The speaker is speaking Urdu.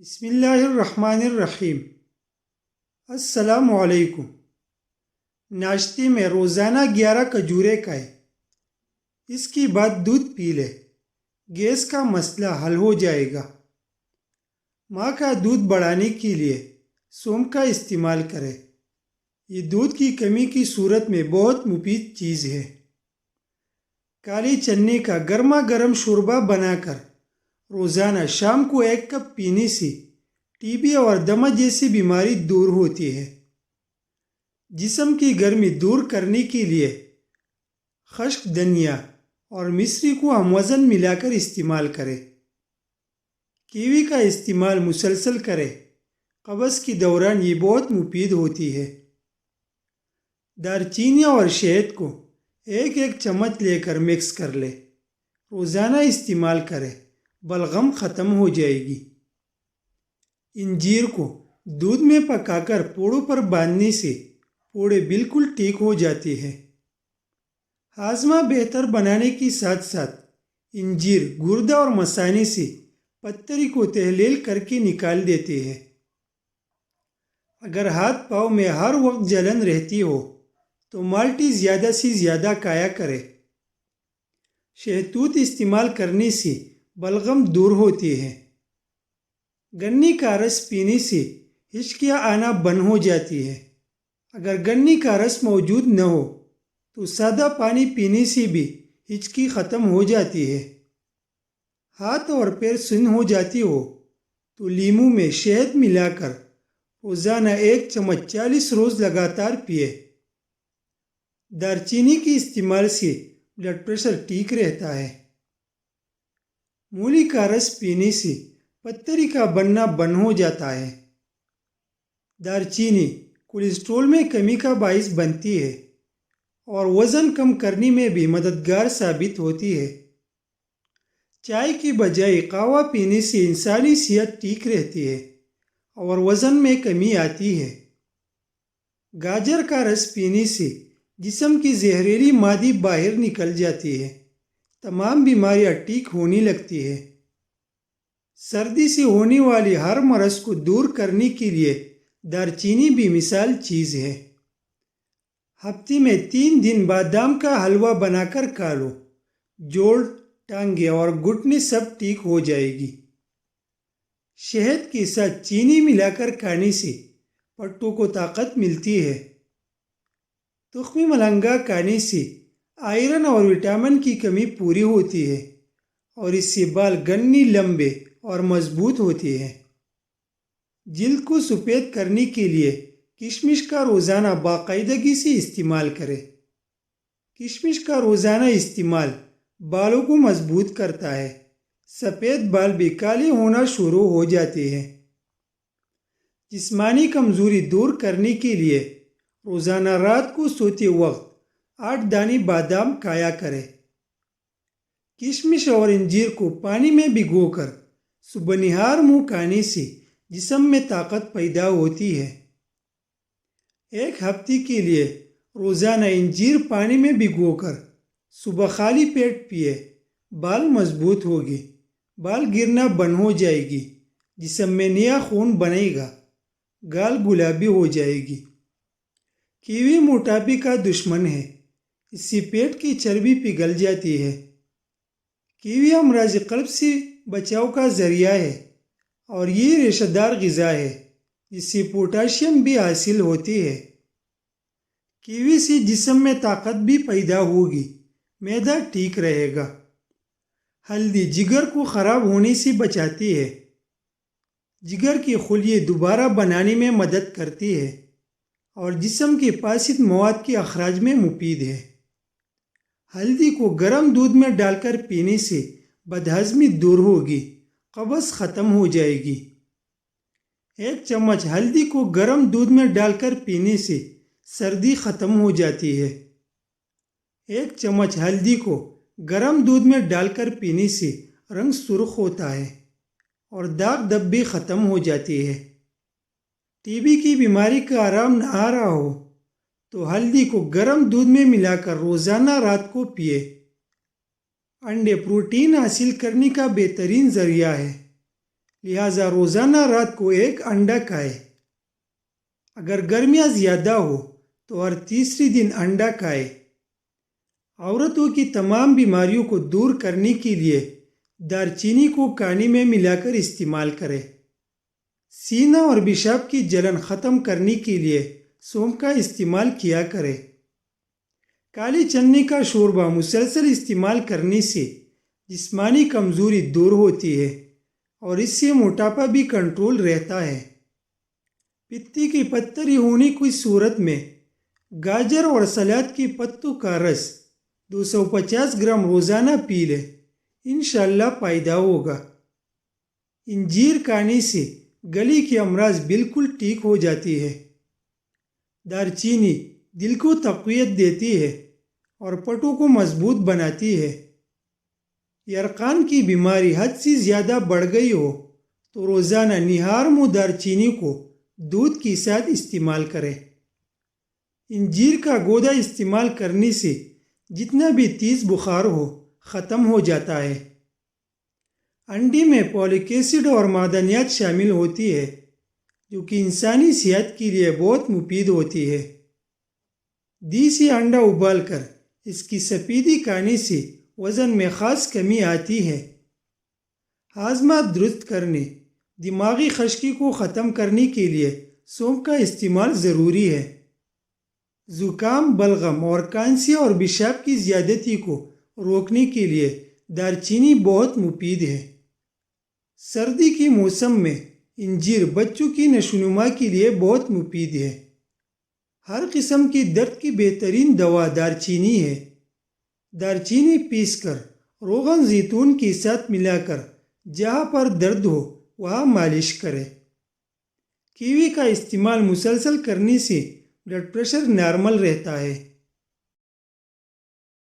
بسم اللہ الرحمن الرحیم۔ السلام علیکم۔ ناشتے میں روزانہ 11 کھجوریں کھائیں۔ اس کے بعد دودھ پی لے، گیس کا مسئلہ حل ہو جائے گا۔ ماں کا دودھ بڑھانے کے لیے سونف کا استعمال کریں۔ یہ دودھ کی کمی کی صورت میں بہت مفید چیز ہے۔ کالے چنے کا گرما گرم شوربہ بنا کر روزانہ شام کو 1 کپ پینے سے ٹی بی اور دمہ جیسی بیماری دور ہوتی ہے۔ جسم کی گرمی دور کرنے کے لیے خشک دھنیا اور مصری کو ہم وزن ملا کر استعمال کریں۔ کیوی کا استعمال مسلسل کریں۔ قبض کے دوران یہ بہت مفید ہوتی ہے۔ دار چینی اور شہد کو ایک چمچ لے کر مکس کر لے۔ روزانہ استعمال کریں، بلغم ختم ہو جائے گی۔ انجیر کو دودھ میں پکا کر پوڑوں پر باندھنے سے پوڑے بالکل ٹھیک ہو جاتے ہیں۔ ہاضمہ بہتر بنانے کے ساتھ ساتھ انجیر گردہ اور مثانے سے پتھری کو تحلیل کر کے نکال دیتے ہیں۔ اگر ہاتھ پاؤں میں ہر وقت جلن رہتی ہو تو مالٹی زیادہ سے زیادہ کھایا کرے۔ شہتوت استعمال کرنے سے بلغم دور ہوتی ہے۔ گنے کا رس پینے سے ہچکیاں آنا بند ہو جاتی ہے۔ اگر گنے کا رس موجود نہ ہو تو سادہ پانی پینے سے بھی ہچکی ختم ہو جاتی ہے۔ ہاتھ اور پیر سن ہو جاتی ہو تو لیموں میں شہد ملا کر روزانہ 1 چمچ 40 روز لگاتار پیے۔ دار چینی کے استعمال سے بلڈ پریشر ٹھیک رہتا ہے۔ مولی کا رس پینے سے پتھری کا بننا بند ہو جاتا ہے۔ دار چینی کولیسٹرول میں کمی کا باعث بنتی ہے اور وزن کم کرنے میں بھی مددگار ثابت ہوتی ہے۔ چائے کی بجائے قہوہ پینے سے انسانی صحت ٹھیک رہتی ہے اور وزن میں کمی آتی ہے۔ گاجر کا رس پینے سے جسم کی زہریلی مادی باہر نکل جاتی ہے۔ تمام بیماریاں ٹھیک ہونے لگتی ہے۔ سردی سے ہونے والی ہر مرض کو دور کرنے کے لیے دار چینی بھی مثال چیز ہے۔ ہفتے میں 3 دن بادام کا حلوہ بنا کر کھا لو۔ جوڑ، ٹانگیں اور گھٹنے سب ٹھیک ہو جائے گی۔ شہد کے ساتھ چینی ملا کر کھانے سے پٹوں کو طاقت ملتی ہے۔ تخم ملنگا کھانے سے آئرن اور وٹامن کی کمی پوری ہوتی ہے اور اس سے بال گھنے، لمبے اور مضبوط ہوتے ہیں۔ جلد کو سفید کرنے کے لیے کشمش کا روزانہ باقاعدگی سے استعمال کریں۔ کشمش کا روزانہ استعمال بالوں کو مضبوط کرتا ہے۔ سفید بال بھی کالے ہونا شروع ہو جاتے ہیں۔ جسمانی کمزوری دور کرنے کے لیے روزانہ رات کو سوتے وقت 8 دانے بادام کھایا کریں۔ کشمش اور انجیر کو پانی میں بھگو کر صبح نہار منہ کھانے سے جسم میں طاقت پیدا ہوتی ہے۔ 1 ہفتے کے لیے روزانہ انجیر پانی میں بھگو کر صبح خالی پیٹ پیے۔ بال مضبوط ہوگی، بال گرنا بند ہو جائے گی، جسم میں نیا خون بنے گا، گال گلابی ہو جائے گی۔ کیوی موٹاپے کا دشمن ہے، اس سے پیٹ کی چربی پگھل جاتی ہے۔ کیوی امراض قلب سے بچاؤ کا ذریعہ ہے اور یہ ریشہ دار غذا ہے جس سے پوٹاشیم بھی حاصل ہوتی ہے۔ کیوی سے جسم میں طاقت بھی پیدا ہوگی، معدہ ٹھیک رہے گا۔ ہلدی جگر کو خراب ہونے سے بچاتی ہے۔ جگر کے خلیے دوبارہ بنانے میں مدد کرتی ہے اور جسم کے فاسد مواد کے اخراج میں مفید ہے۔ ہلدی کو گرم دودھ میں ڈال کر پینے سے بدہضمی دور ہوگی، قبض ختم ہو جائے گی۔ 1 چمچ ہلدی کو گرم دودھ میں ڈال کر پینے سے سردی ختم ہو جاتی ہے۔ 1 چمچ ہلدی کو گرم دودھ میں ڈال کر پینے سے رنگ سرخ ہوتا ہے اور داغ دھبے ختم ہو جاتے ہیں۔ ٹی بی کی بیماری کا آرام نہ آ رہا ہو تو ہلدی کو گرم دودھ میں ملا کر روزانہ رات کو پیے۔ انڈے پروٹین حاصل کرنے کا بہترین ذریعہ ہے، لہٰذا روزانہ رات کو ایک انڈا کھائے۔ اگر گرمیاں زیادہ ہو تو ہر تیسری دن انڈا کھائے۔ عورتوں کی تمام بیماریوں کو دور کرنے کے لیے دار چینی کو کھانے میں ملا کر استعمال کرے۔ سینہ اور پیشاب کی جلن ختم کرنے کے لیے سونف کا استعمال کیا کرے۔ کالے چنے کا شوربہ مسلسل استعمال کرنے سے جسمانی کمزوری دور ہوتی ہے اور اس سے موٹاپا بھی کنٹرول رہتا ہے۔ پتے کی پتھری ہونے کی صورت میں گاجر اور سلاد کے پتوں کا رس 250 گرام روزانہ پی لے، انشاءاللہ فائدہ ہوگا۔ انجیر کھانے سے گلے کے امراض بالکل ٹھیک ہو جاتی ہے۔ دار چینی دل کو تقویت دیتی ہے اور پٹوں کو مضبوط بناتی ہے۔ یرقان کی بیماری حد سے زیادہ بڑھ گئی ہو تو روزانہ نہار منہ دار چینی کو دودھ کے ساتھ استعمال کرے۔ انجیر کا گودا استعمال کرنے سے جتنا بھی تیز بخار ہو ختم ہو جاتا ہے۔ انڈے میں فولک ایسڈ اور معدنیات شامل ہوتی ہے جو کہ انسانی صحت کے لیے بہت مفید ہوتی ہے۔ دیسی انڈا ابال کر اس کی سفیدی کھانے سے وزن میں خاص کمی آتی ہے۔ ہاضمہ درست کرنے، دماغی خشکی کو ختم کرنے کے لیے سونف کا استعمال ضروری ہے۔ زکام، بلغم اور کھانسی اور پیشاب کی زیادتی کو روکنے کے لیے دار چینی بہت مفید ہے۔ سردی کے موسم میں انجیر بچوں کی نشوونما کے لیے بہت مفید ہے۔ ہر قسم کی درد کی بہترین دوا دار چینی ہے۔ دار چینی پیس کر روغن زیتون کے ساتھ ملا کر جہاں پر درد ہو وہاں مالش کرے۔ کیوی کا استعمال مسلسل کرنے سے بلڈ پریشر نارمل رہتا ہے۔